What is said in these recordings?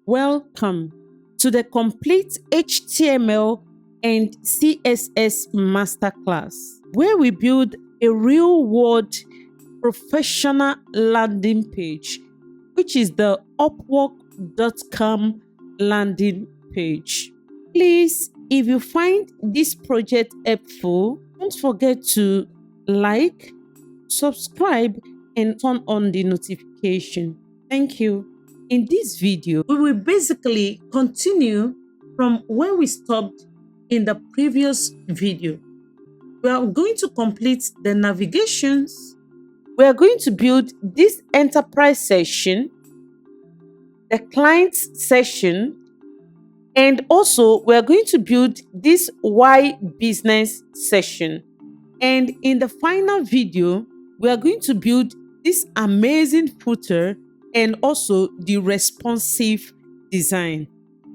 Welcome to the complete HTML and CSS Masterclass, where we build a real-world professional landing page, which is the Upwork.com landing page. Please, if you find this project helpful, don't forget to like, subscribe, and turn on the notification. Thank you. In this video, we will basically continue from where we stopped in the previous video. We are going to complete the navigations. We are going to build this enterprise section, the clients section, and also we are going to build this why business section. And in the final video, we are going to build this amazing footer and also the responsive design.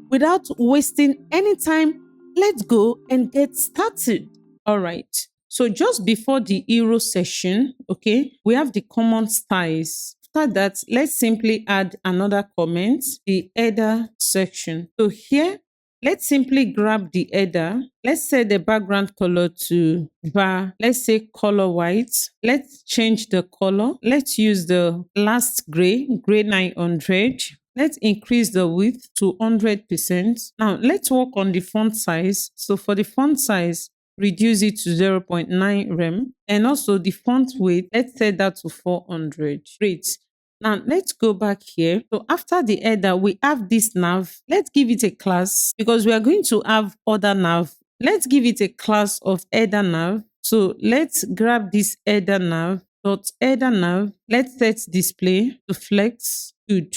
Without wasting any time, let's go and get started. All right. So just before the hero session, okay, we have the common styles. After that, let's simply add another comment, the header section. So here, let's simply grab the header. Let's set the background color to var. Let's say color white. Let's change the color. Let's use the last gray 900. Let's increase the width to 100%. Now, let's work on the font size. So for the font size, reduce it to 0.9 rem. And also the font weight, let's set that to 400. Great. Now, let's go back here. So after the header, we have this nav. Let's give it a class because we are going to have other nav. Let's give it a class of header nav. So let's grab this header nav. Dot header nav. Let's set display to flex. Good.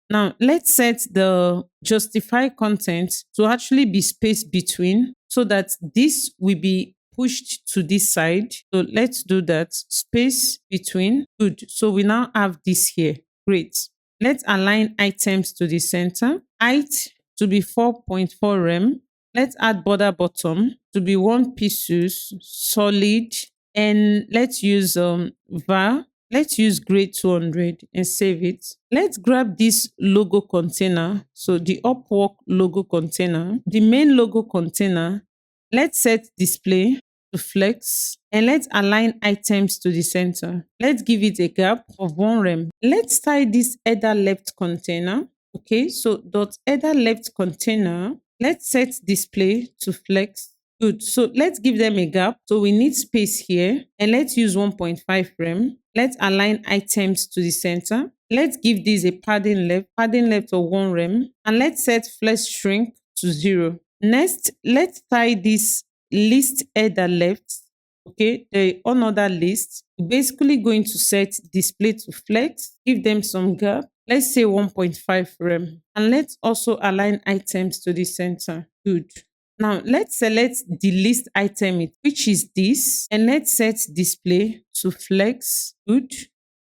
Now, let's set the justify content to actually be space between so that this will be pushed to this side. So let's do that. Space between. Good. So we now have this here. Great. Let's align items to the center. Height to be 4.4 rem. Let's add border bottom to be 1 pieces solid. And let's use var. Let's use grade 200 and save it. Let's grab this logo container. So the Upwork logo container, the main logo container. Let's set display to flex and let's align items to the center. Let's give it a gap of 1 rem. Let's tie this header left container. Okay, so dot header left container. Let's set display to flex. Good. So let's give them a gap. So we need space here and let's use 1.5 rem. Let's align items to the center. Let's give this a padding left of 1 rem. And let's set flex shrink to 0. Next, let's tie this list header left. Okay, the another list. We're basically going to set display to flex, give them some gap. Let's say 1.5 rem. And let's also align items to the center. Good. Now, let's select the list item, which is this, and let's set display to flex. Good.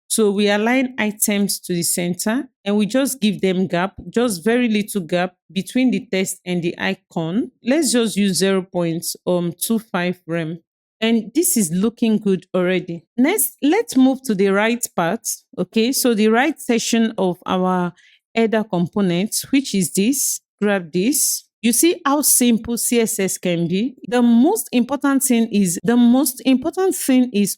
So we align items to the center and we just give them gap, just very little gap between the text and the icon. Let's just use 0.25 rem. And this is looking good already. Next, let's move to the right part. Okay, so the right section of our header component, which is this. Grab this. You see how simple CSS can be. The most important thing is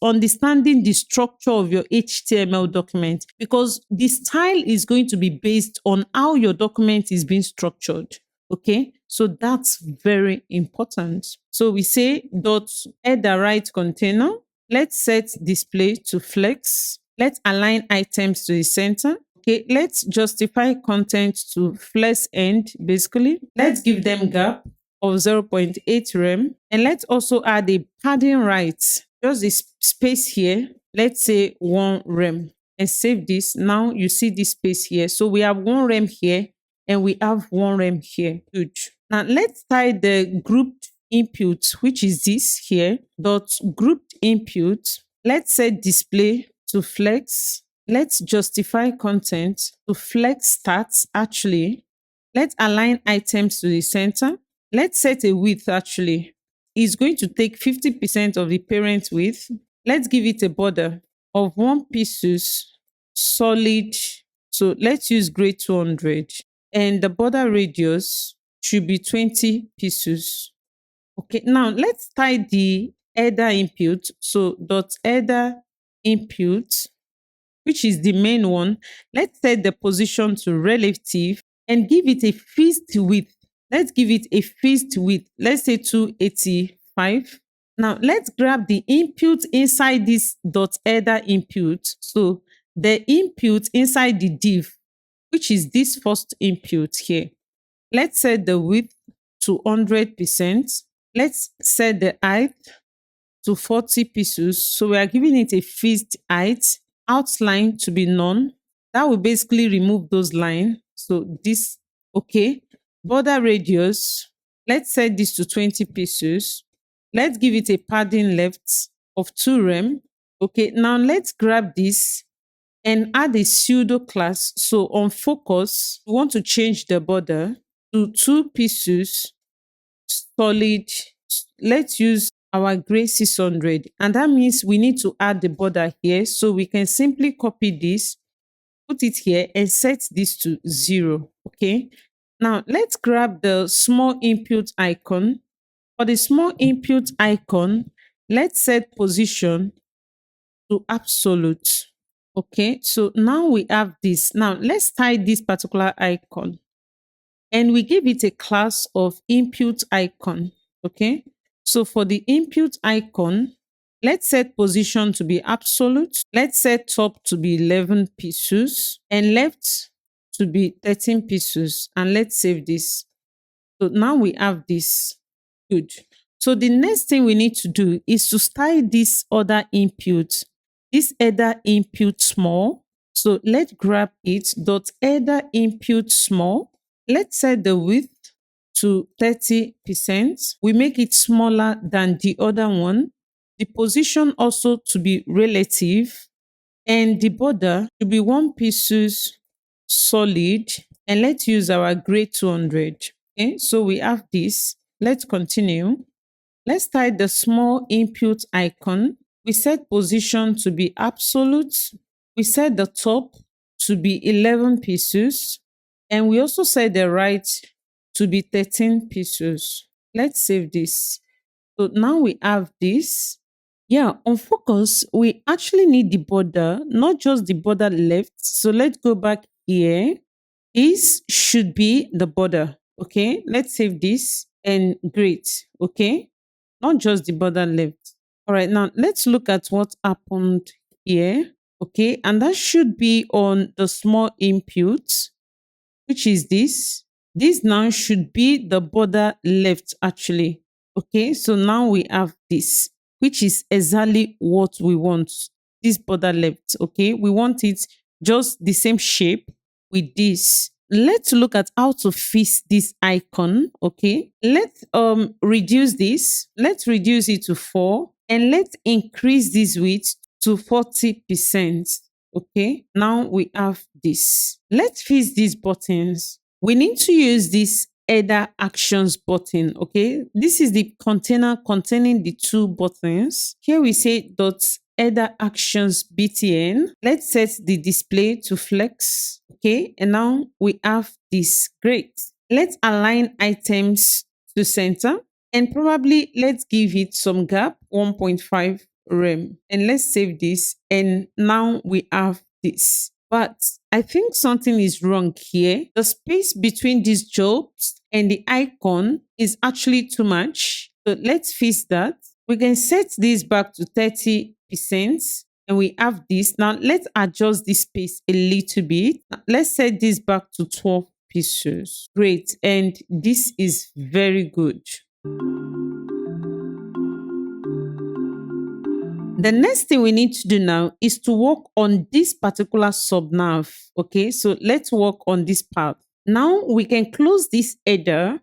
understanding the structure of your HTML document, because the style is going to be based on how your document is being structured. Okay, so that's very important. So we say dot header right container. Let's set display to flex. Let's align items to the center. Okay, let's justify content to flex end, basically. Let's give them gap of 0.8 rem. And let's also add a padding right, just this space here. Let's say 1 rem and save this. Now you see this space here. So we have 1 rem here and we have 1 rem here. Good. Now let's tie the grouped input, which is this here, dot grouped input. Let's set display to flex. Let's justify content to flex stats actually. Let's align items to the center. Let's set a width actually. It's going to take 50% of the parent width. Let's give it a border of 1 pieces solid. So let's use grade 200. and the border radius should be 20 pixels. Okay, now let's tie the header input. So dot header input, which is the main one. Let's set the position to relative and give it a fixed width. Let's give it a fixed width. Let's say 285. Now let's grab the input inside this dot header input. So the input inside the div, which is this first input here. Let's set the width to 100%. Let's set the height to 40 pixels. So we are giving it a fixed height, outline to be none. That will basically remove those lines. So this, okay. Border radius, let's set this to 20 pixels. Let's give it a padding left of 2 rem. Okay, now let's grab this and add a pseudo class. So on focus, we want to change the border to 2 pixels solid. Let's use our gray 600, and that means we need to add the border here. So we can simply copy this, put it here, and set this to 0. Okay, now let's grab the small input icon. For the small input icon, let's set position to absolute. Okay, so now we have this. Now let's tie this particular icon and we give it a class of input icon. Okay, so for the input icon, let's set position to be absolute. Let's set top to be 11 pixels and left to be 13 pixels, and let's save this. So now we have this. Good. So the next thing we need to do is to style this other input, this header input small. So let's grab it, dot header input small. Let's set the width to 30%. We make it smaller than the other one. The position also to be relative, and the border to be 1 pixels solid. And let's use our gray 200. Okay, so we have this. Let's continue. Let's type the small input icon. We set position to be absolute. We set the top to be 11 pixels. And we also set the right to be 13 pixels. Let's save this. So now we have this. Yeah, on focus, we actually need the border, not just the border left. So let's go back here. This should be the border. Okay, let's save this and great. Okay, not just the border left. All right, now let's look at what happened here. Okay, and that should be on the small input, which is this. This now should be the border left actually. Okay, so now we have this, which is exactly what we want. This border left. Okay, we want it just the same shape with this. Let's look at how to fix this icon. Okay, let's reduce this. Let's reduce it to 4, and let's increase this width to 40%. Okay, now we have this. Let's fix these buttons. We need to use this header actions button. Okay, this is the container containing the 2 buttons. Here we say dot header actions btn. Let's set the display to flex. Okay, and now we have this. Great. Let's align items to center, and probably let's give it some gap, 1.5 rem, and let's save this. And now we have this. But I think something is wrong here. The space between these jobs and the icon is actually too much. So let's fix that. We can set this back to 30%, and we have this. Now let's adjust this space a little bit. Let's set this back to 12 pixels. Great. And this is very good. The next thing we need to do now is to work on this particular sub-nav. Okay, so let's work on this part. Now we can close this header.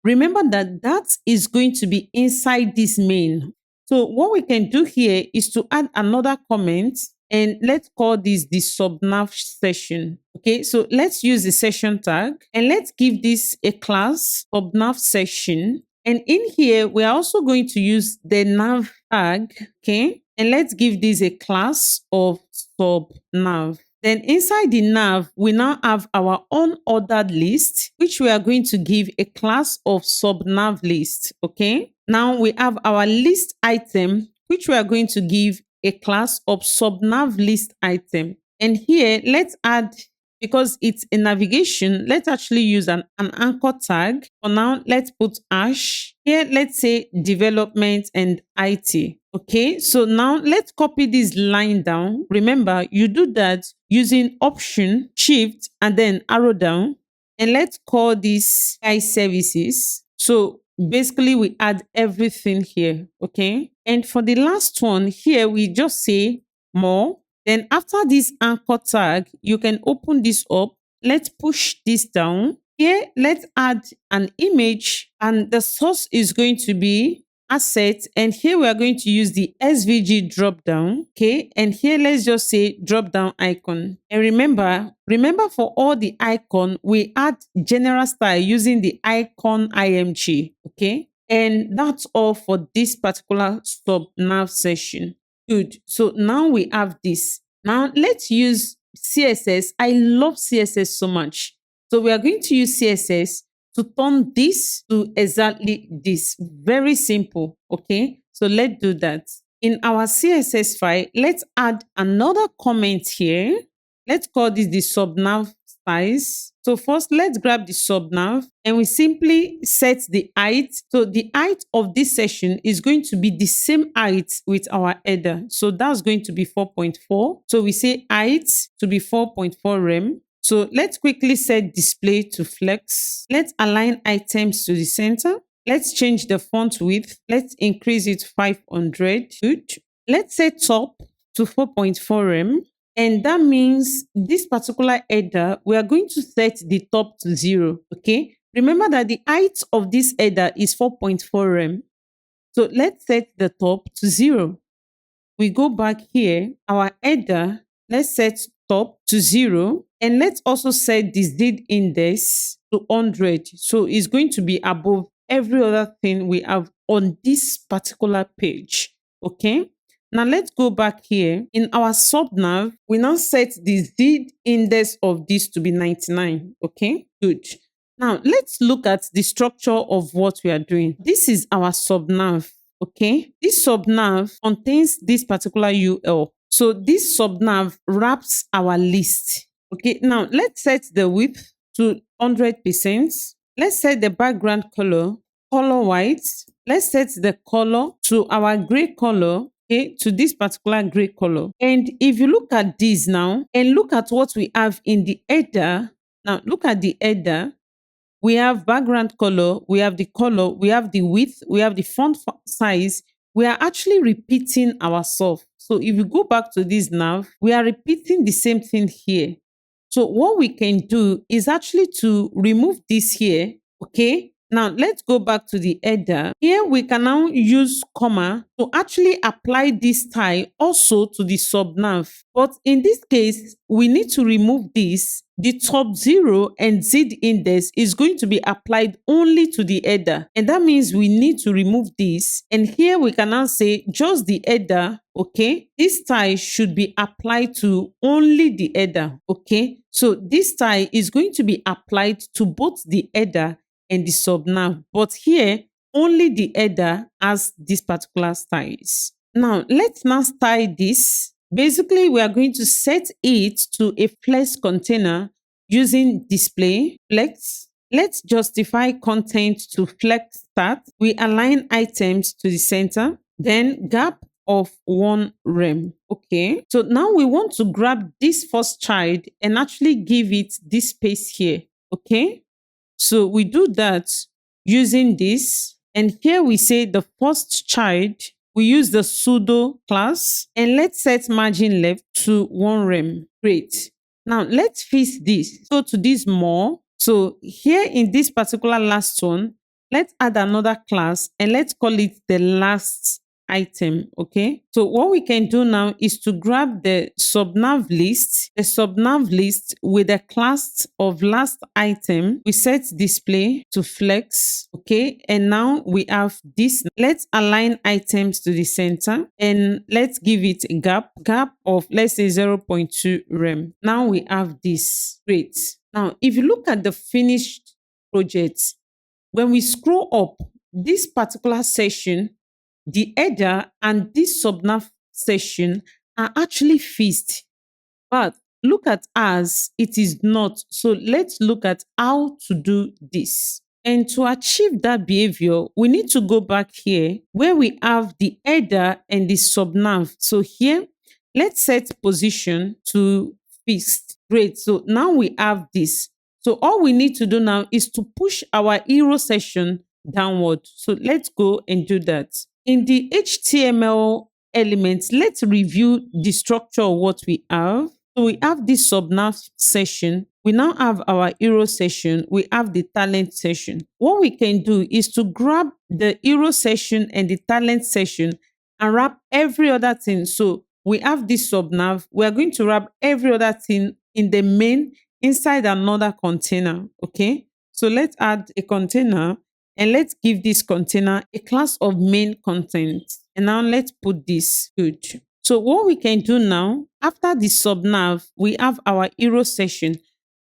Remember that that is going to be inside this main. So what we can do here is to add another comment, and let's call this the sub-nav session. Okay, so let's use the session tag, and let's give this a class sub-nav session. And in here, we're also going to use the nav tag. Okay, and let's give this a class of sub-nav. Then inside the nav, we now have our unordered list, which we are going to give a class of sub-nav list. Okay. Now we have our list item, which we are going to give a class of sub-nav list item. And here, let's add, because it's a navigation, let's actually use an anchor tag. For now, let's put hash. Here, let's say development and IT. Okay, so now let's copy this line down. Remember, you do that using Option, Shift, and then arrow down. And let's call this AI services. So basically, we add everything here. Okay, and for the last one here, we just say more. Then after this anchor tag, you can open this up. Let's push this down. Here, let's add an image, and the source is going to be asset. And here we are going to use the SVG drop down. Okay. And here, let's just say drop down icon. And remember for all the icon, we add general style using the icon IMG. Okay. And that's all for this particular sub-nav session. Good. So now we have this. Now let's use CSS. I love CSS so much. So we are going to use CSS to turn this to exactly this. Very simple. Okay. So let's do that. In our CSS file, let's add another comment here. Let's call this the sub-nav size. So first, let's grab the sub-nav and we simply set the height. So the height of this session is going to be the same height with our header. So that's going to be 4.4. So we say height to be 4.4 rem. So let's quickly set display to flex. Let's align items to the center. Let's change the font width. Let's increase it 500. Good. Let's set top to 4.4 rem. And that means this particular header, we are going to set the top to 0. Okay. Remember that the height of this header is 4.4 rem. So let's set the top to 0. We go back here, our header, let's set top to 0. And let's also set the Z index to 100. So it's going to be above every other thing we have on this particular page. Okay. Now let's go back here. In our sub-nav, we now set the Z index of this to be 99. Okay, good. Now let's look at the structure of what we are doing. This is our sub-nav. Okay, this sub-nav contains this particular UL. So this sub-nav wraps our list. Okay, now let's set the width to 100%. Let's set the background color white. Let's set the color to our gray color. Okay, to this particular gray color. And if you look at this now and look at what we have in the header, now look at the header. We have background color, we have the color, we have the width, we have the font size. We are actually repeating ourselves. So if you go back to this nav, we are repeating the same thing here. So what we can do is actually to remove this here. Okay. Now let's go back to the header. Here we can now use comma to actually apply this style also to the sub-nav. But in this case, we need to remove this. The top 0 and Z index is going to be applied only to the header. And that means we need to remove this. And here we can now say just the header. Okay, this style should be applied to only the header. Okay, so this style is going to be applied to both the header and the sub-nav, but here only the header has this particular styles. Now let's now style this. Basically, we are going to set it to a flex container using display flex. Let's justify content to flex start. We align items to the center, then gap of 1 rem. Okay, so now we want to grab this first child and actually give it this space here. Okay. So we do that using this. And here we say the first child, we use the pseudo class and let's set margin left to 1 rem. Great. Now let's fix this. Go to this more. So here in this particular last one, let's add another class and let's call it the last item. Okay, so what we can do now is to grab the sub-nav list with the class of last item. We set display to flex. Okay, and now we have this. Let's align items to the center and let's give it a gap of, let's say, 0.2 rem. Now we have this. Great. Now if you look at the finished project, when we scroll up, this particular section, the header and this sub-nav section are actually fixed. But look at us, it is not. So let's look at how to do this. And to achieve that behavior, we need to go back here where we have the header and the sub-nav. So here, let's set position to fixed. Great. So now we have this. So all we need to do now is to push our hero section downward. So let's go and do that. In the HTML elements, let's review the structure of what we have. So we have this sub-nav section. We now have our hero section. We have the talent section. What we can do is to grab the hero section and the talent section and wrap every other thing. So we have this sub-nav. We are going to wrap every other thing in the main inside another container. Okay, so let's add a container and let's give this container a class of main content. And now let's put this. Good. So what we can do now, after the sub-nav, we have our hero section.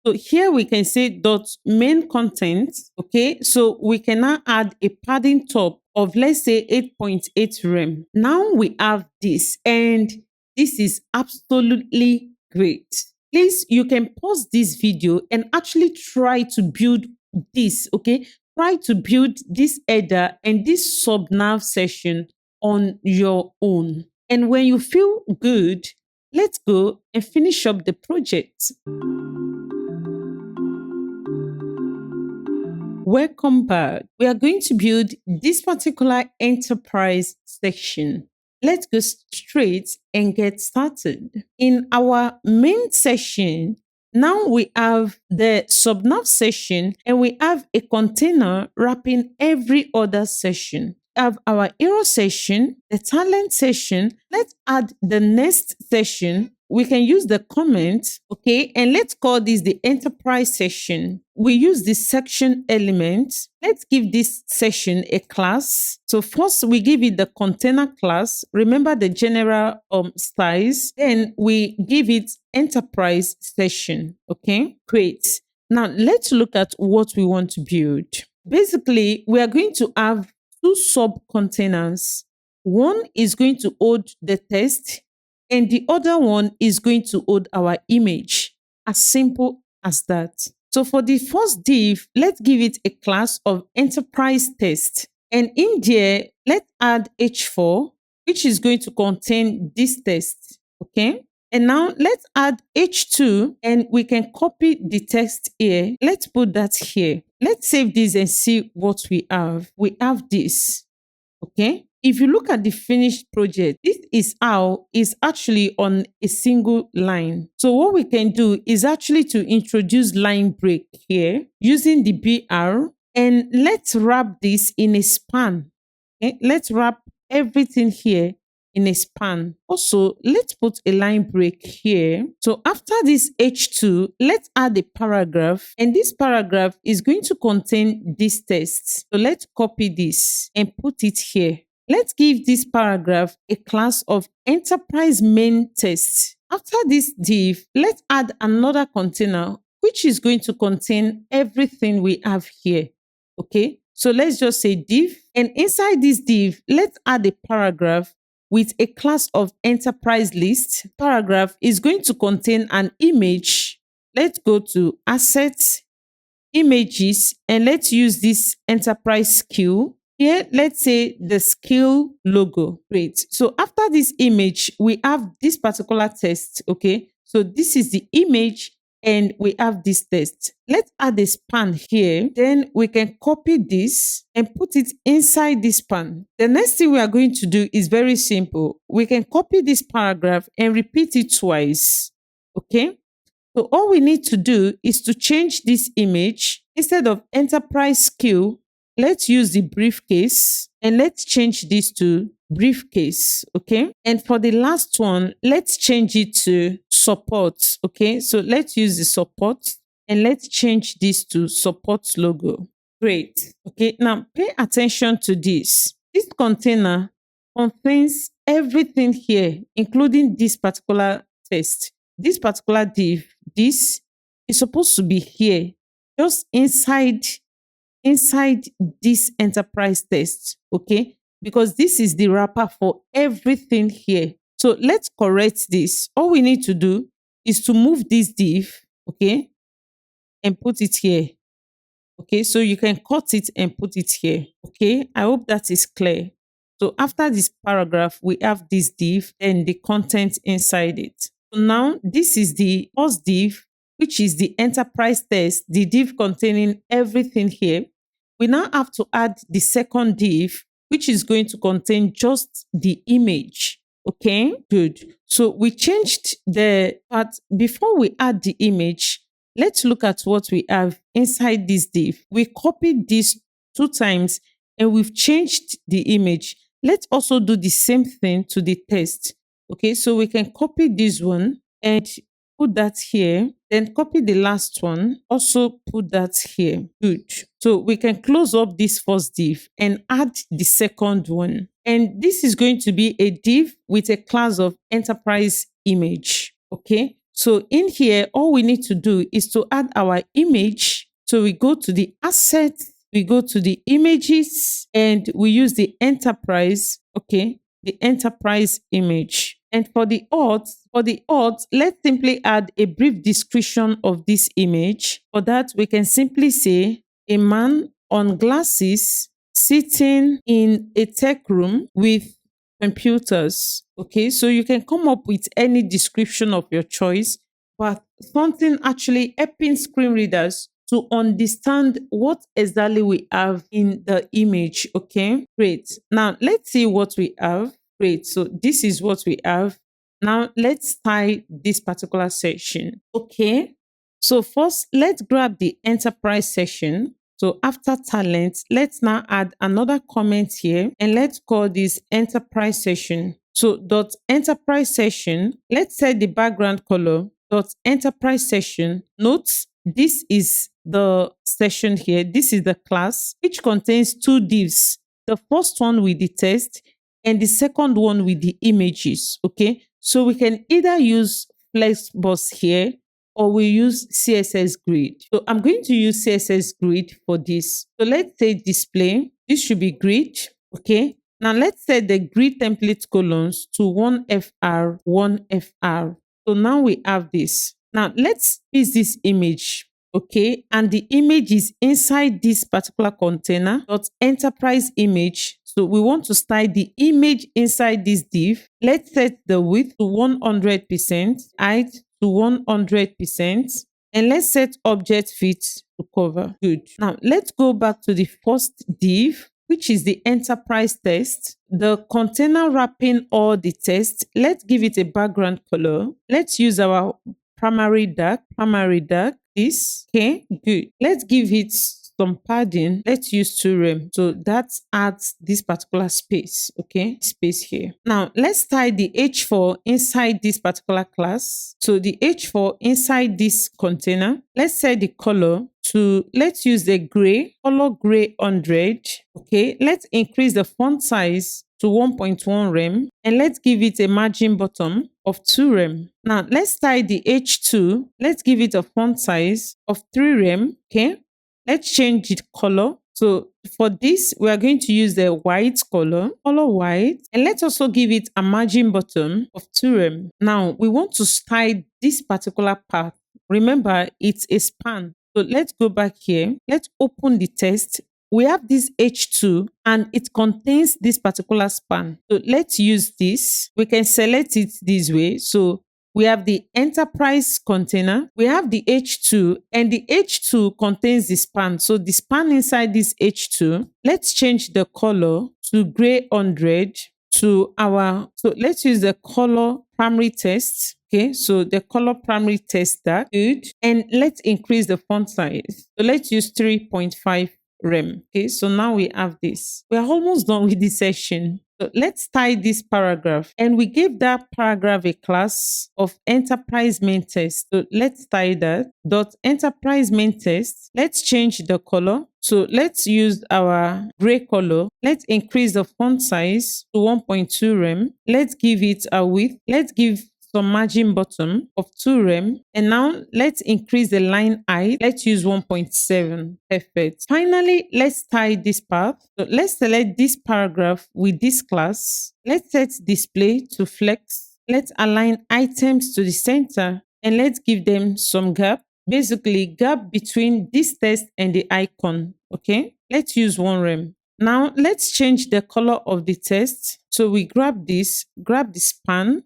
So here we can say dot main content. Okay, so we can now add a padding top of, let's say, 8.8 rem. Now we have this, and this is absolutely great. Please, you can pause this video and actually try to build this. Okay, try to build this header and this sub-nav section on your own. And when you feel good, let's go and finish up the project. Welcome back. We are going to build this particular enterprise section. Let's go straight and get started. In our main section, now we have the sub-nav section and we have a container wrapping every other section. We have our hero section, the talent section. Let's add the next section. We can use the comment, okay, and let's call this the enterprise section. We use the section element. Let's give this section a class. So first we give it the container class. Remember the general styles. Then we give it enterprise section. Okay, great. Now let's look at what we want to build. Basically, we are going to have two sub containers. One is going to hold the text, and the other one is going to hold our image. As simple as that. So for the first div, let's give it a class of enterprise text. And in there, let's add h4, which is going to contain this text. Okay. And now let's add h2 and we can copy the text here. Let's put that here. Let's save this and see what we have. We have this. Okay. If you look at the finished project, this is how it's actually on a single line. So what we can do is actually to introduce line break here using the BR, and let's wrap this in a span. Okay? Let's wrap everything here in a span. Also, let's put a line break here. So after this H2, let's add a paragraph, and this paragraph is going to contain this text. So let's copy this and put it here. Let's give this paragraph a class of enterprise main text. After this div, let's add another container, which is going to contain everything we have here. Okay, so let's just say div, and inside this div, let's add a paragraph with a class of enterprise list. Paragraph is going to contain an image. Let's go to assets, images, and let's use this enterprise skill. Here, let's say the skill logo. Great. So after this image, we have this particular text. Okay. So this is the image and we have this text. Let's add a span here. Then we can copy this and put it inside this span. The next thing we are going to do is very simple. We can copy this paragraph and repeat it twice. Okay. So all we need to do is to change this image. Instead of enterprise skill, let's use the briefcase and let's change this to briefcase. Okay. And for the last one, let's change it to support. Okay. So let's use the support and let's change this to support logo. Great. Okay. Now pay attention to this. This container contains everything here, including this particular text. This particular div, this is supposed to be here, just inside this enterprise text. Okay, because this is the wrapper for everything here. So let's correct this. All we need to do is to move this div, okay, and put it here. Okay, so you can cut it and put it here. Okay, I hope that is clear. So after this paragraph, we have this div and the content inside it. So now this is the first div, which is the enterprise text, the div containing everything here. We now have to add the second div, which is going to contain just the image. Okay, good. So we changed the part. Before we add the image, let's look at what we have inside this div. We copied this 2 times and we've changed the image. Let's also do the same thing to the text. Okay, so we can copy this one and put that here, then copy the last one, also put that here. Good. So we can close up this first div and add the second one. And this is going to be a div with a class of enterprise image. Okay. So in here, all we need to do is to add our image. So we go to the assets, we go to the images, and we use the enterprise. Okay. The enterprise image. And for the auth, let's simply add a brief description of this image. For that, we can simply say a man on glasses sitting in a tech room with computers. Okay, so you can come up with any description of your choice, but something actually helping screen readers to understand what exactly we have in the image. Okay, great. Now let's see what we have. Great. So this is what we have. Now let's tie this particular section. Okay. So first, let's grab the enterprise section. So after talent, let's now add another comment here and let's call this enterprise session. So dot enterprise session, let's set the background color. Dot enterprise session. Note this is the session here. This is the class which contains 2 divs. The first one with the text and the second one with the images. Okay, so we can either use Flexbox here or we use CSS grid. So I'm going to use CSS grid for this. So let's say display. This should be grid. Okay, now let's set the grid template columns to 1FR, 1FR. So now we have this. Now let's use this image. Okay, and the image is inside this particular container dot enterprise image. So we want to style the image inside this div. Let's set the width to 100%, height to 100%, and let's set object fit to cover. Good. Now let's go back to the first div, which is the enterprise text. The container wrapping all the text. Let's give it a background color. Let's use our primary dark, this. Okay, good. Let's give it some padding. Let's use 2 rem. So that adds this particular space. Okay, space here. Now let's tie the h4 inside this particular class. So the h4 inside this container. Let's set the color to, let's use the gray, color gray 100. Okay, let's increase the font size to 1.1 rem and let's give it a margin bottom of 2 rem. Now let's tie the h2. Let's give it a font size of 3 rem. Okay, let's change the color. So for this, we are going to use the white color white, and let's also give it a margin bottom of 2 rem. Now we want to style this particular part. Remember, it's a span. So let's go back here. Let's open the text. We have this H2 and it contains this particular span. So let's use this. We can select it this way. So we have the enterprise container. We have the H2 and the H2 contains the span. So the span inside this H2, let's change the color to gray 100 to our, so let's use the color primary text. Okay, so the color primary text that good. And let's increase the font size. So let's use 3.5 rem. Okay, so now we have this. We are almost done with this section. So let's tie this paragraph, and we give that paragraph a class of enterprise main text. So let's tie that dot enterprise main text. Let's change the color. So let's use our gray color. Let's increase the font size to 1.2 rem. Let's give it a width. Let's give some margin bottom of 2 rem. And now let's increase the line height. Let's use 1.7. Perfect. Finally, let's tie this path. So let's select this paragraph with this class. Let's set display to flex. Let's align items to the center, and let's give them some gap. Basically, gap between this text and the icon. Okay, let's use 1 rem. Now let's change the color of the text. So we grab the span,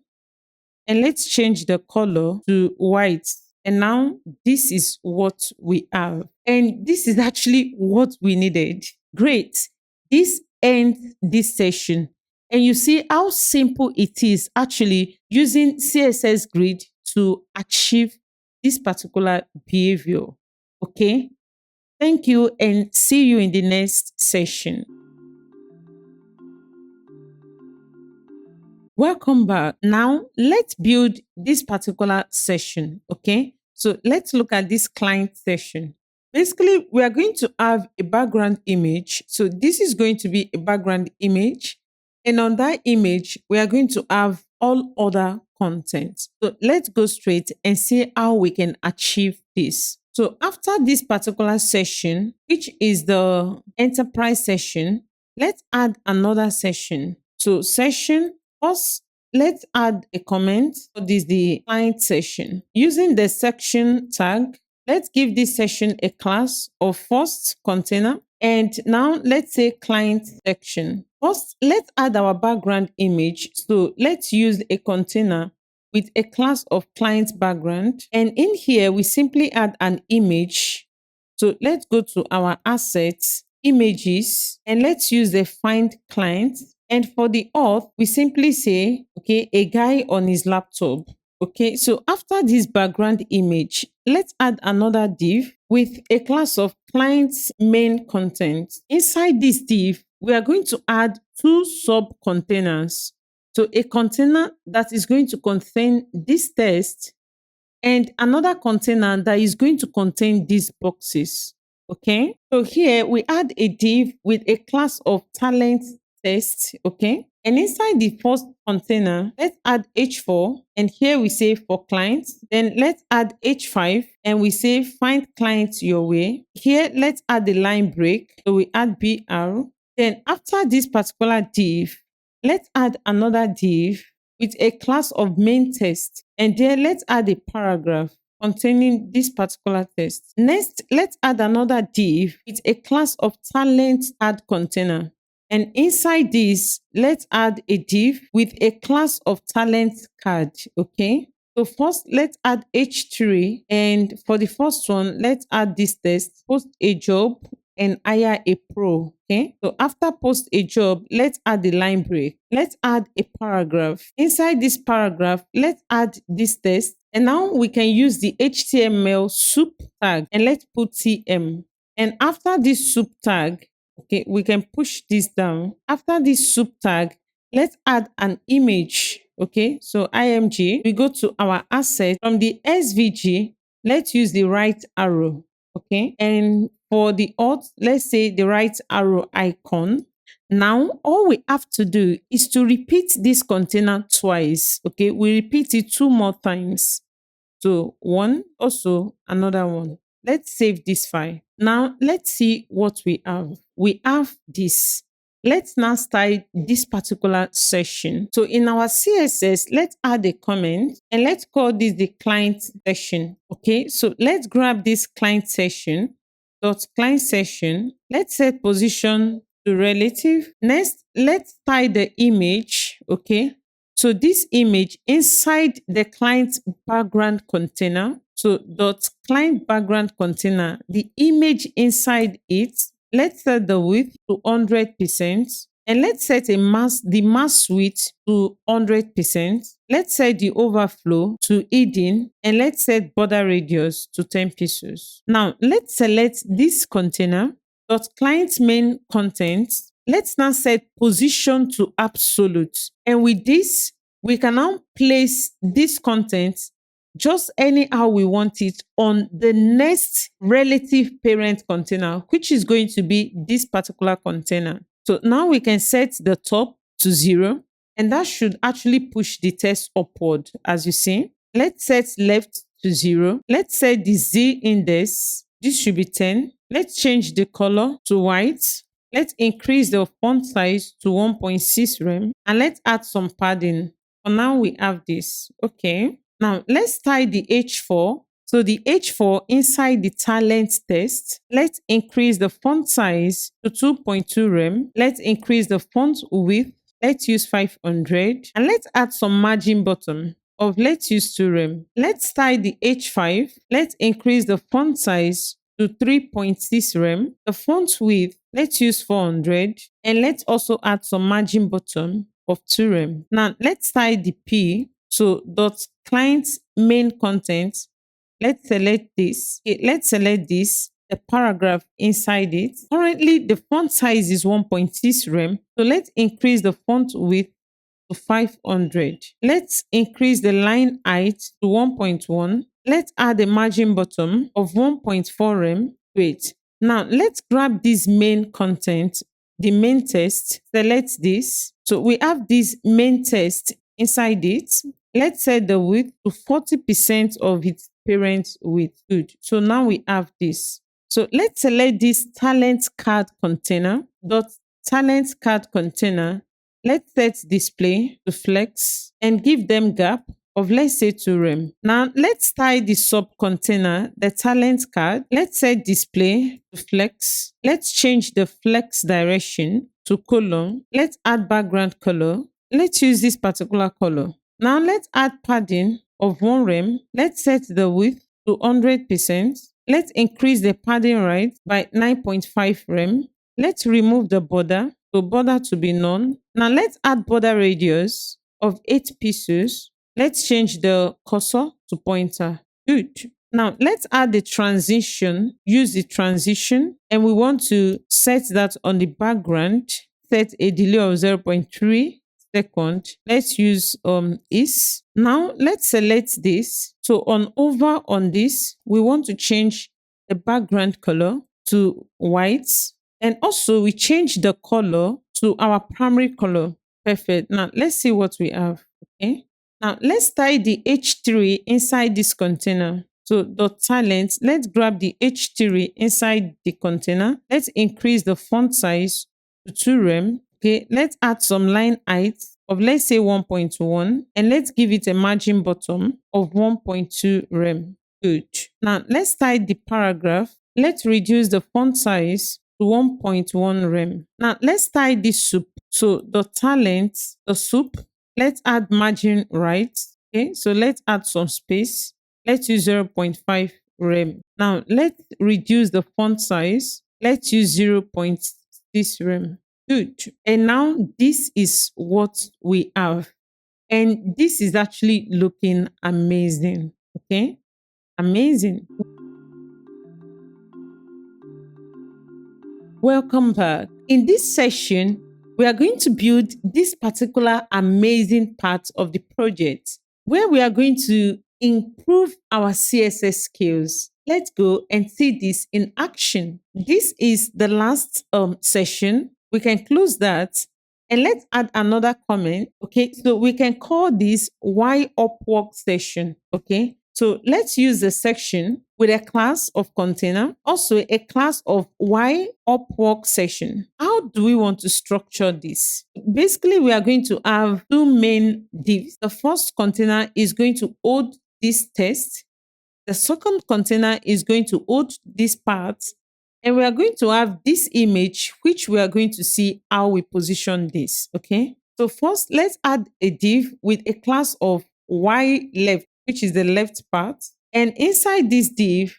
and let's change the color to white. And now this is what we have. And this is actually what we needed. Great. This ends this session. And you see how simple it is actually using CSS grid to achieve this particular behavior. Okay. Thank you, and see you in the next session. Welcome back. Now let's build this particular session. Okay. So let's look at this client session. Basically, we are going to have a background image. So this is going to be a background image. And on that image, we are going to have all other content. So let's go straight and see how we can achieve this. So after this particular session, which is the enterprise session, let's add another session. So session, first, let's add a comment. So this is the client session. Using the section tag, let's give this session a class of first container. And now let's say client section. First, let's add our background image. So let's use a container with a class of client background. And in here, we simply add an image. So let's go to our assets, images, and let's use the find client. And for the auth, we simply say, okay, a guy on his laptop. Okay, so after this background image, let's add another div with a class of client's main content. Inside this div, we are going to add 2 sub containers. So a container that is going to contain this text, and another container that is going to contain these boxes. Okay, so here we add a div with a class of talent text. Okay, and inside the first container, let's add h4, and here we say for clients. Then let's add h5, and we say find clients your way. Here, let's add the line break, so we add br. Then after this particular div, let's add another div with a class of main text, and then let's add a paragraph containing this particular text. Next, let's add another div with a class of talent add container. And inside this, let's add a div with a class of talent card. Okay. So first, let's add h3. And for the first one, let's add this text, post a job and hire a pro. Okay. So after post a job, let's add the line break. Let's add a paragraph. Inside this paragraph, let's add this text. And now we can use the HTML soup tag, and let's put TM. And after this soup tag, okay, we can push this down. After this soup tag, let's add an image. Okay, so img, we go to our asset. From the SVG, let's use the right arrow. Okay, and for the auth, let's say the right arrow icon. Now, all we have to do is to repeat this container twice. Okay, we repeat it 2 more times. So 1, also another 1. Let's save this file. Now, let's see what we have. We have this. Let's now start this particular session. So in our CSS, let's add a comment, and let's call this the client session. Okay, so let's grab this client session, dot client session. Let's set position to relative. Next, let's tie the image. Okay, so this image inside the client background container. So dot client background container, the image inside it. Let's set the width to 100%, and let's set the mass width to 100%. Let's set the overflow to hidden, and let's set border radius to 10 pixels. Now let's select this container dot client main content. let's now set position to absolute. And with this, we can now place this content just anyhow we want it on the next relative parent container, which is going to be this particular container. So now we can set the top to 0, and that should actually push the text upward, as you see. Let's set left to 0. Let's set the Z index. This should be 10. Let's change the color to white. Let's increase the font size to 1.6 rem, and let's add some padding. For now, we have this. Okay. Now, let's tie the H4. So the H4 inside the talent text, let's increase the font size to 2.2 rem. Let's increase the font width. Let's use 500. And let's add some margin bottom of let's use 2 rem. Let's tie the H5. Let's increase the font size to 3.6 rem. The font width, let's use 400. And let's also add some margin bottom of 2 rem. Now, let's tie the P. So dot client main content, let's select this. Okay, let's select this, the paragraph inside it. Currently, the font size is 1.6 rem. So let's increase the font width to 500. Let's increase the line height to 1.1. Let's add a margin bottom of 1.4 rem. Wait. Now, let's grab this main content, the main text. Select this. So we have this main text inside it. Let's set the width to 40% of its parent width. Good. So now we have this. So let's select this talent card container. Dot talent card container. Let's set display to flex and give them gap of let's say 2 rem. Now let's tie the sub container, the talent card. Let's set display to flex. Let's change the flex direction to column. Let's add background color. Let's use this particular color. Now let's add padding of 1 rem. Let's set the width to 100%. Let's increase the padding right by 9.5 rem. Let's remove the border, so border to be none. Now let's add border radius of 8 pixels. Let's change the cursor to pointer. Good. Now let's add the transition, use the transition, and we want to set that on the background. Set a delay of 0.3 second. Let's use is. Now let's select this. So over on this, we want to change the background color to white, and also we change the color to our primary color. Perfect. Now let's see what we have. Okay. Now let's tie the H3 inside this container. So dot talent, let's grab the H3 inside the container. Let's increase the font size to 2 rem. Okay, let's add some line height of let's say 1.1, and let's give it a margin bottom of 1.2 rem. Good. Now let's type the paragraph. Let's reduce the font size to 1.1 rem. Now let's type this soup. So the talent, the soup, let's add margin right. Okay, so let's add some space. Let's use 0.5 rem. Now let's reduce the font size. Let's use 0.6 rem. Good. And now this is what we have. And this is actually looking amazing. Okay. Amazing. Welcome back. In this session, we are going to build this particular amazing part of the project where we are going to improve our CSS skills. Let's go and see this in action. This is the last session. We can close that and let's add another comment. Okay, so we can call this why Upwork session. Okay, so let's use the section with a class of container, also a class of why Upwork session. How do we want to structure this? Basically, we are going to have two main divs. The first container is going to hold this text. The second container is going to hold this part. And we are going to have this image, which we are going to see how we position this. Okay. So first, let's add a div with a class of y left, which is the left part. And inside this div,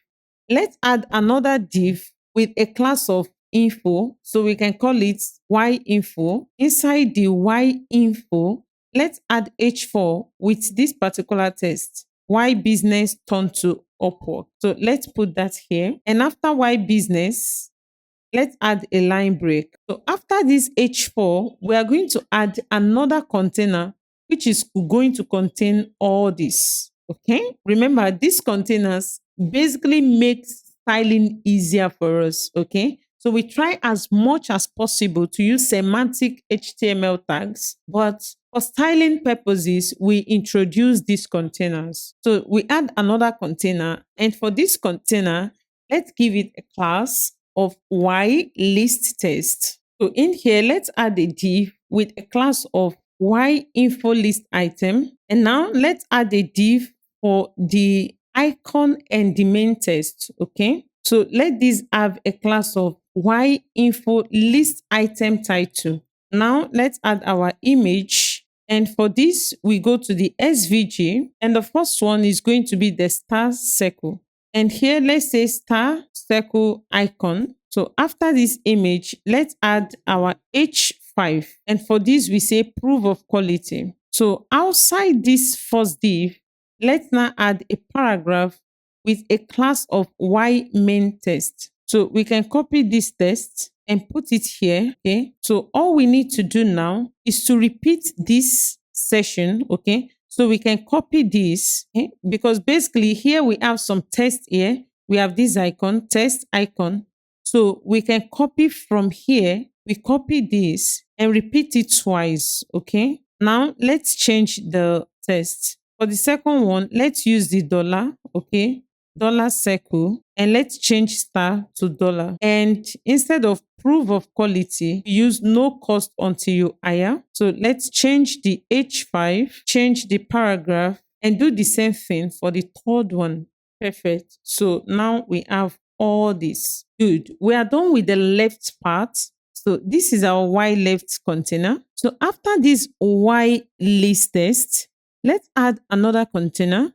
let's add another div with a class of info. So we can call it y info. Inside the y info, let's add h4 with this particular text. Why business turned to Upwork. So let's put that here. And after why business, let's add a line break. So after this H4, we are going to add another container, which is going to contain all this. Okay. Remember, these containers basically make styling easier for us. Okay. So we try as much as possible to use semantic HTML tags, but for styling purposes, we introduce these containers. So we add another container, and for this container, let's give it a class of y list test. So in here, let's add a div with a class of y info list item. And now let's add a div for the icon and the main test. Okay. So let this have a class of y info list item title. Now let's add our image. And for this, we go to the SVG. And the first one is going to be the star circle. And here, let's say star circle icon. So after this image, let's add our H5. And for this, we say proof of quality. So outside this first div, let's now add a paragraph with a class of Y main test. So we can copy this test and put it here. Okay. So all we need to do now is to repeat this session. Okay. So we can copy this, okay? Because basically here we have some text here. We have this icon, test icon. So we can copy from here. We copy this and repeat it twice. Okay. Now let's change the text. For the second one, let's use the dollar. Okay. Dollar circle, and let's change star to dollar. And instead of proof of quality, use no cost until you hire. So let's change the H5, change the paragraph, and do the same thing for the third one. Perfect. So now we have all this. Good. We are done with the left part. So this is our Y left container. So after this Y list test, let's add another container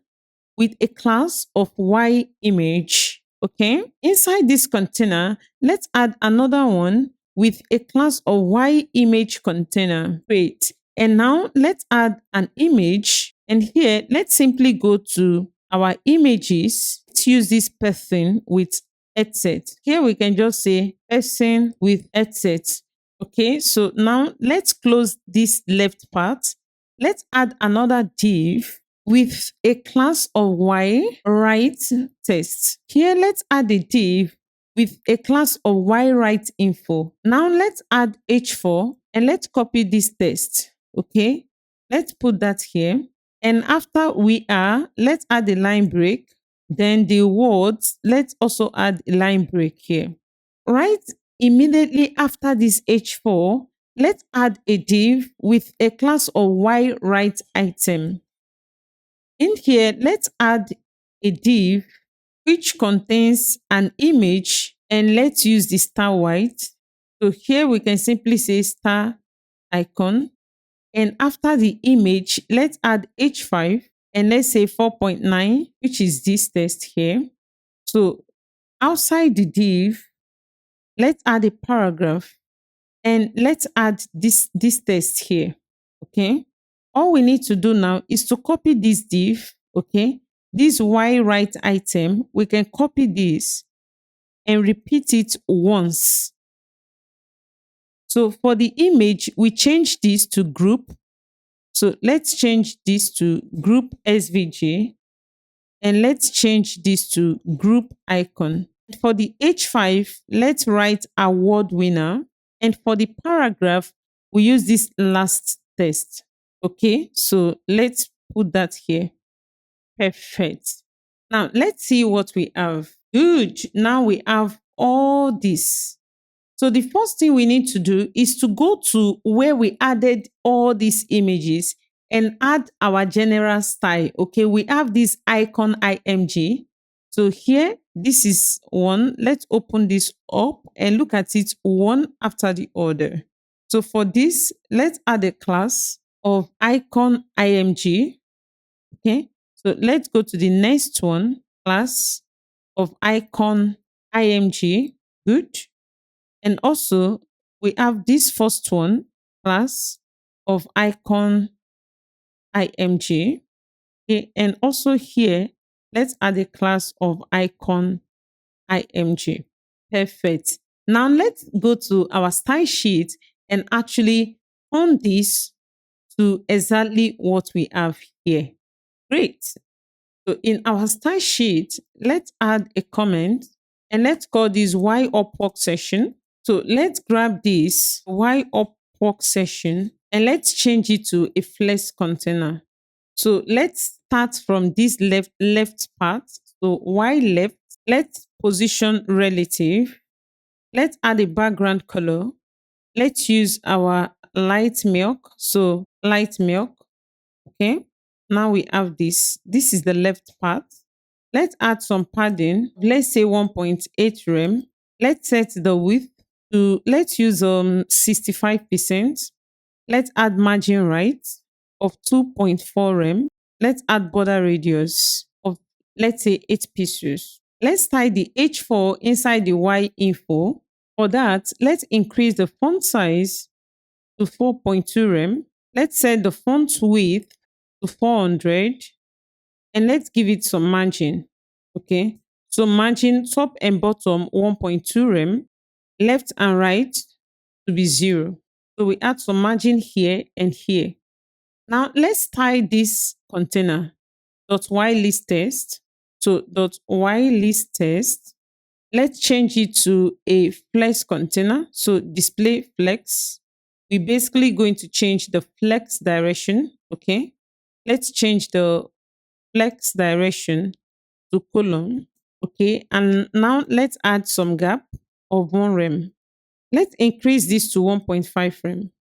with a class of Y image. Okay. Inside this container, let's add another one with a class of Y image container. Great. And now let's add an image. And here, let's simply go to our images. Let's use this person with headset. Here we can just say person with headset. Okay. So now let's close this left part. Let's add another div with a class of Y write test. Here, let's add a div with a class of Y write info. Now let's add H4 and let's copy this test. Okay, let's put that here. And after let's add a line break. Then the words, let's also add a line break here. Right immediately after this H4, let's add a div with a class of Y write item. In here, let's add a div which contains an image, and let's use the star white. So here we can simply say star icon. And after the image, let's add H5 and let's say 4.9, which is this text here. So outside the div, let's add a paragraph and let's add this text here. Okay. All we need to do now is to copy this div. Okay. This Y write item, we can copy this and repeat it once. So for the image, we change this to group. So let's change this to group SVG and let's change this to group icon. For the H5, let's write award winner. And for the paragraph, we use this last text. Okay, so let's put that here. Perfect. Now let's see what we have. Good. Now we have all this. So the first thing we need to do is to go to where we added all these images and add our general style. Okay, we have this icon IMG. So here, this is one. Let's open this up and look at it one after the other. So for this, let's add a class of icon IMG. Okay, so let's go to the next one, class of icon IMG. Good. And also, we have this first one, class of icon IMG. Okay, and also here, let's add a class of icon IMG. Perfect. Now let's go to our style sheet and actually turn this to exactly what we have here. Great. So in our style sheet, let's add a comment and let's call this why Upwork session. So let's grab this why Upwork session and let's change it to a flex container. So let's start from this left part. So why left? Let's position relative. Let's add a background color. Let's use our light milk. So light milk. Okay. Now we have this. This is the left part. Let's add some padding. Let's say 1.8 rem. Let's set the width to, let's use 65%. Let's add margin right of 2.4 rem. Let's add border radius of, let's say, 8 pixels. Let's type the H4 inside the Y info. For that, let's increase the font size to 4.2 rem. Let's set the font width to 400 and let's give it some margin. Okay, so margin top and bottom 1.2 rem, left and right to be 0. So we add some margin here and here. Now let's tie this container dot y list test. So dot y list test. Let's change it to a flex container. So display flex. We're basically going to change the flex direction. Okay. Let's change the flex direction to column. Okay. And now let's add some gap of 1 rem. Let's increase this to 1.5 rem.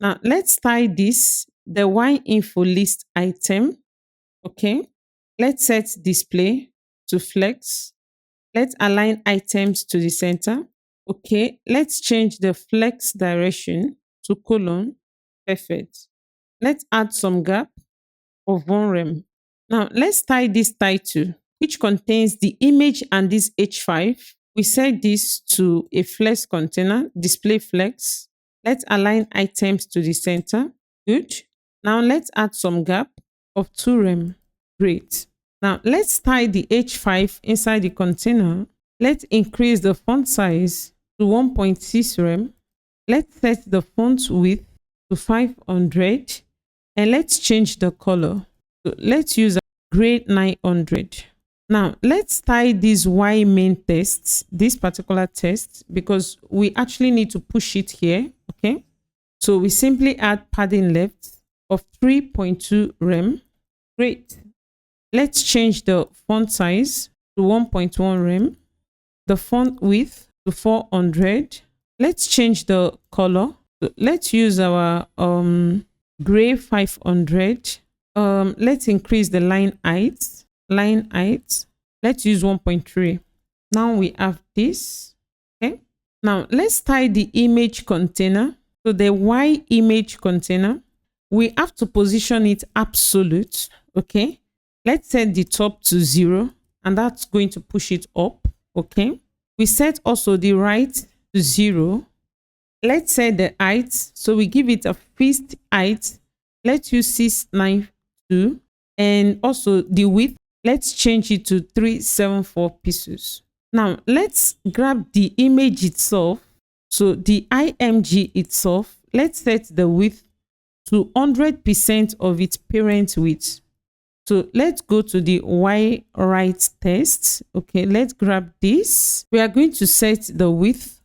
Now let's tie this, the Y info list item. Okay. Let's set display to flex. Let's align items to the center. Okay. Let's change the flex direction to column. Perfect. Let's add some gap of 1 rem. Now let's tie this title, which contains the image and this H5. We set this to a flex container, display flex. Let's align items to the center. Good. Now let's add some gap of 2 rem. Great. Now let's tie the H5 inside the container. Let's increase the font size to 1.6 rem. Let's set the font width to 500 and let's change the color. So let's use a gray 900. Now let's tie this Y main test, this particular test, because we actually need to push it here. Okay. So we simply add padding left of 3.2 rem. Great. Let's change the font size to 1.1 rem, the font width to 400. Let's change the color. So let's use our gray 500. Let's increase the line height. Let's use 1.3. Now we have this. Okay. Now let's tie the image container. So the Y image container, we have to position it absolute. Okay. Let's set the top to 0 and that's going to push it up. Okay. We set also the right to 0. Let's set the height. So we give it a fixed height. Let's use 692 and also the width. Let's change it to 374 pixels. Now let's grab the image itself. So the IMG itself, let's set the width to 100% of its parent width. So let's go to the Y right test. Okay, let's grab this. We are going to set the width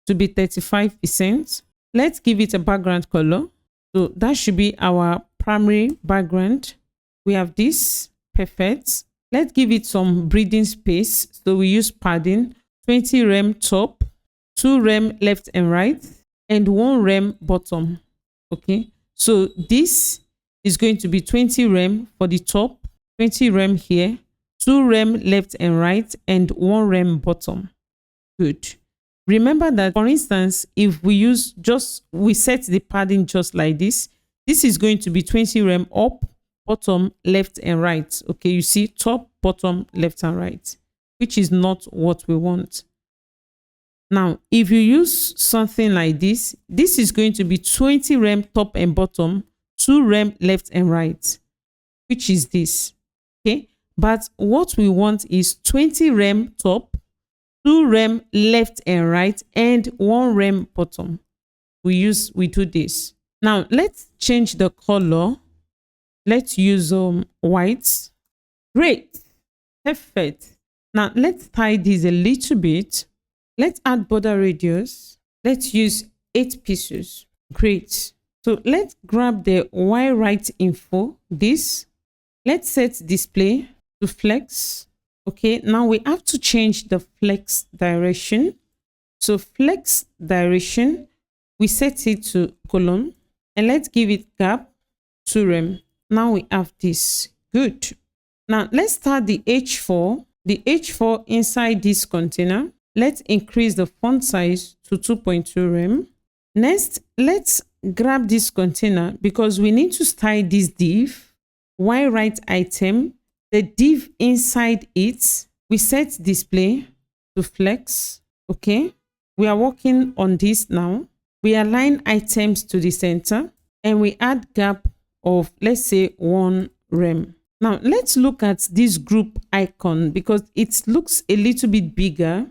to be 35%. Let's give it a background color. So that should be our primary background. We have this. Perfect. Let's give it some breathing space. So we use padding, 20 rem top, 2 rem left and right, and 1 rem bottom. Okay. So this is going to be 20 rem for the top, 20 rem here, 2 rem left and right, and 1 rem bottom. Good. Remember that, for instance, if we set the padding just like this, this is going to be 20 rem up, bottom, left and right. Okay, you see top, bottom, left and right, which is not what we want. Now, if you use something like this, this is going to be 20 rem top and bottom, 2 rem left and right, which is this. Okay, but what we want is 20 rem top, 2 rem left and right, and 1 rem bottom. We do this. Now let's change the color. Let's use white. Great. Perfect. Now let's tie this a little bit. Let's add border radius. Let's use 8 pieces. Great. So let's grab the Y right info. This. Let's set display to flex. Okay, now we have to change the flex direction. So flex direction, we set it to column, and let's give it gap 2 rem. Now we have this. Good. Now let's start the H4. The H4 inside this container. Let's increase the font size to 2.2 rem. Next, let's grab this container because we need to style this div. Y right item, the div inside it, we set display to flex. Okay, we are working on this now. We align items to the center and we add gap of, let's say, 1 rem. Now let's look at this group icon because it looks a little bit bigger.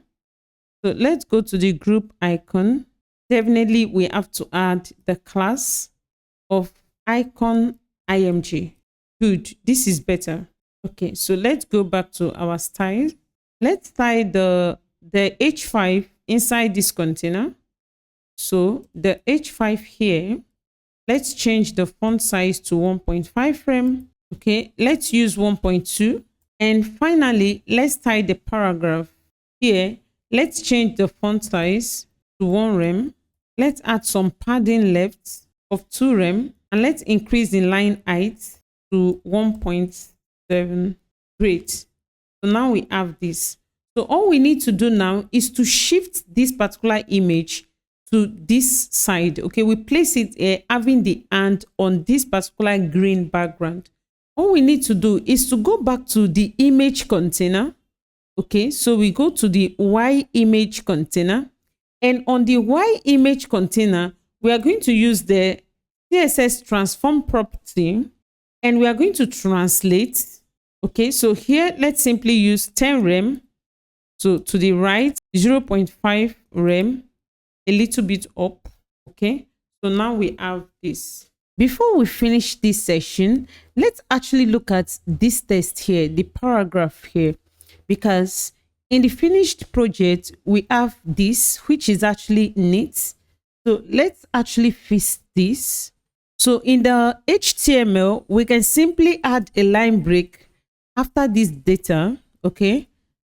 So let's go to the group icon. Definitely we have to add the class of icon img. Good, this is better. Okay, so let's go back to our style. Let's style the H5 inside this container. So the H5 here, let's change the font size to 1.5 rem. Okay, let's use 1.2. And finally, let's style the paragraph here. Let's change the font size to 1 rem. Let's add some padding left of 2 rem. And let's increase the line height to 1.7. Great. So now we have this. So all we need to do now is to shift this particular image to this side. Okay, we place it having the hand on this particular green background. All we need to do is to go back to the image container. Okay, so we go to the Y image container, and on the Y image container, we are going to use the CSS transform property, and we are going to translate. Okay, so here let's simply use 10 rem. So to the right, 0.5 rem, a little bit up. Okay, so now we have this. Before we finish this session, let's actually look at this text here, the paragraph here, because in the finished project, we have this, which is actually neat. So let's actually fix this. So in the HTML, we can simply add a line break after this data. Okay,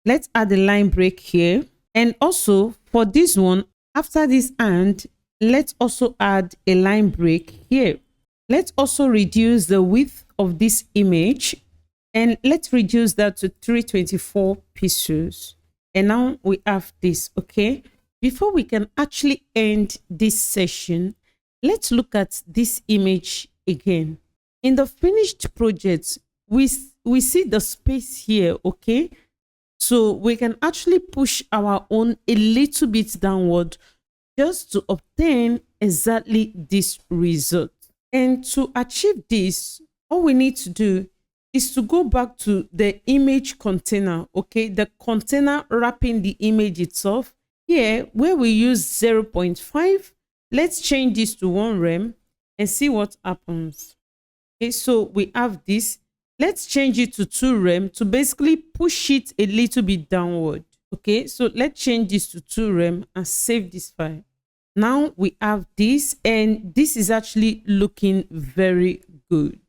let's add a line break here. And also for this one, after this and, let's also add a line break here. Let's also reduce the width of this image, and let's reduce that to 324 pixels. And now we have this. Okay, before we can actually end this session, let's look at this image again. In the finished project, we see the space here. Okay, so we can actually push our own a little bit downward just to obtain exactly this result. And to achieve this, all we need to do is to go back to the image container. Okay, the container wrapping the image itself. Here, where we use 0.5, let's change this to 1 rem and see what happens. Okay, so we have this. Let's change it to 2 rem to basically push it a little bit downward. Okay, so let's change this to 2 rem and save this file. Now we have this, and this is actually looking very good.